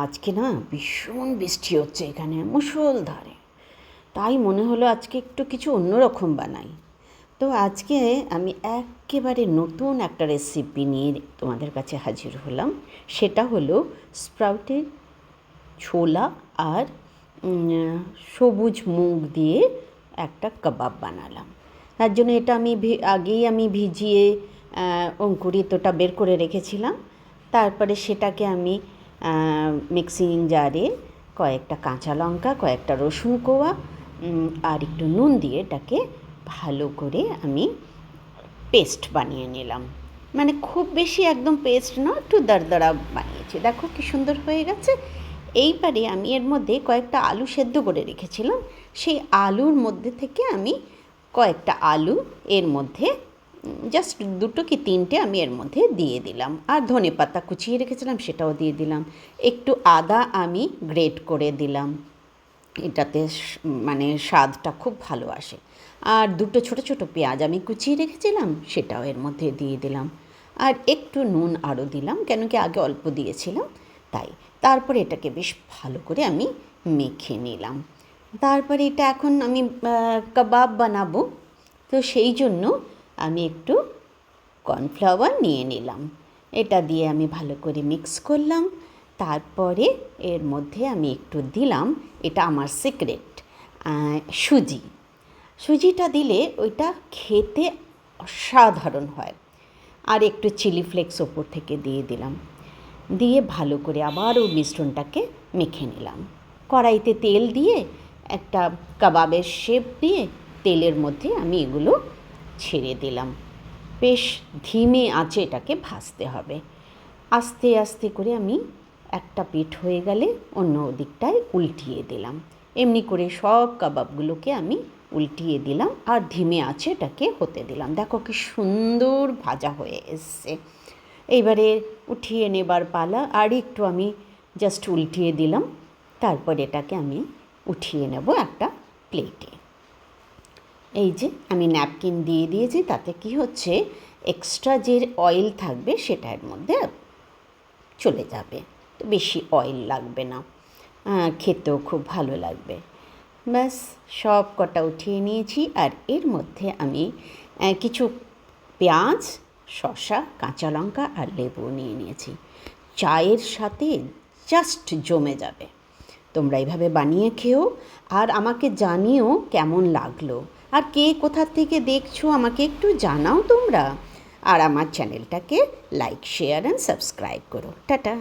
আজকে না ভীষণ বৃষ্টি হচ্ছে এখানে মুষলধারে। তাই মনে হলো আজকে একটু কিছু অন্যরকম বানাই। তো আজকে আমি একেবারে নতুন একটা রেসিপি নিয়ে তোমাদের কাছে হাজির হলাম। সেটা হলো স্প্রাউটের ছোলা আর সবুজ মুগ দিয়ে একটা কাবাব বানালাম। তার জন্য এটা আমি আগেই ভিজিয়ে অঙ্কুরিতটা বের করে রেখেছিলাম। তারপরে সেটাকে আমি মিক্সিং জারে কয়েকটা কাঁচা লঙ্কা, কয়েকটা রসুন কোয়া আর একটু নুন দিয়ে এটাকে ভালো করে আমি পেস্ট বানিয়ে নিলাম। মানে খুব বেশি একদম পেস্ট নয়, একটু দরদরা বানিয়েছি। দেখো কি সুন্দর হয়ে গেছে। এইবারে আমি এর মধ্যে কয়েকটা আলু সেদ্ধ করে রেখেছিলাম। সেই আলুর মধ্যে থেকে আমি কয়েকটা আলু এর মধ্যে জাস্ট 2 কি 3টে আমি এর মধ্যে দিয়ে দিলাম। আর ধনেপাতা কুচিয়ে রেখেছিলাম সেটাও দিয়ে দিলাম। একটু আদা আমি গ্রেট করে দিলাম, এটাতে মানে স্বাদটা খুব ভালো আসে। আর 2টো ছোটো ছোটো পেঁয়াজ আমি কুচিয়ে রেখেছিলাম সেটাও এর মধ্যে দিয়ে দিলাম। আর একটু নুন আরও দিলাম, কেন কি আগে অল্প দিয়েছিলাম তাই। তারপরে এটাকে বেশ ভালো করে আমি মেখে নিলাম। তারপরে এটা এখন আমি কাবাব বানাবো, তো সেই জন্য আমি একটু কর্নফ্লাওয়ার নিয়ে নিলাম। এটা দিয়ে আমি ভালো করে মিক্স করলাম। তারপরে এর মধ্যে আমি একটু দিলাম, এটা আমার সিক্রেট, সুজিটা দিলে ওইটা খেতে অসাধারণ হয়। আর একটু চিলি ফ্লেক্স ওপর থেকে দিয়ে দিলাম। দিয়ে ভালো করে আবার ওই মিশ্রণটাকে মেখে নিলাম। কড়াইতে তেল দিয়ে একটা কাবাবের শেপ দিয়ে তেলের মধ্যে আমি এগুলো ছেড়ে দিলাম। বেশ ধিমে আঁচে এটাকে ভাজতে হবে। আস্তে আস্তে করে আমি একটা পিঠ হয়ে গেলে অন্য দিকটায় উল্টিয়ে দিলাম। এমনি করে সব কাবাবগুলোকে আমি উল্টিয়ে দিলাম আর ধিমে আঁচে এটাকে হতে দিলাম। দেখো কি সুন্দর ভাজা হয়ে এসছে। এইবারে উঠিয়ে নেবার পালা। আর একটু আমি জাস্ট উল্টিয়ে দিলাম। তারপর এটাকে আমি উঠিয়ে নেব একটা প্লেটে। এই যে আমি ন্যাপকিন দিয়ে দিয়েছি, তাতে কি হচ্ছে এক্সট্রা যে অয়েল থাকবে সেটা এর মধ্যে চলে যাবে, তো বেশি অয়েল লাগবে না, খেতেও খুব ভালো লাগবে। ব্যাস সব কটা উঠিয়ে নিয়েছি। আর এর মধ্যে আমি কিছু পেঁয়াজ, শসা, কাঁচা লঙ্কা আর লেবু নিয়ে নিয়েছি। চায়ের সাথে জাস্ট জমে যাবে। তোমরা এইভাবে বানিয়ে খেও আর আমাকে জানিও কেমন লাগলো। আর কে কোথা থেকে দেখছো আমাকে একটু জানাও তোমরা। আর আমার চ্যানেলটাকে লাইক, শেয়ার অ্যান্ড সাবস্ক্রাইব করো। টাটা।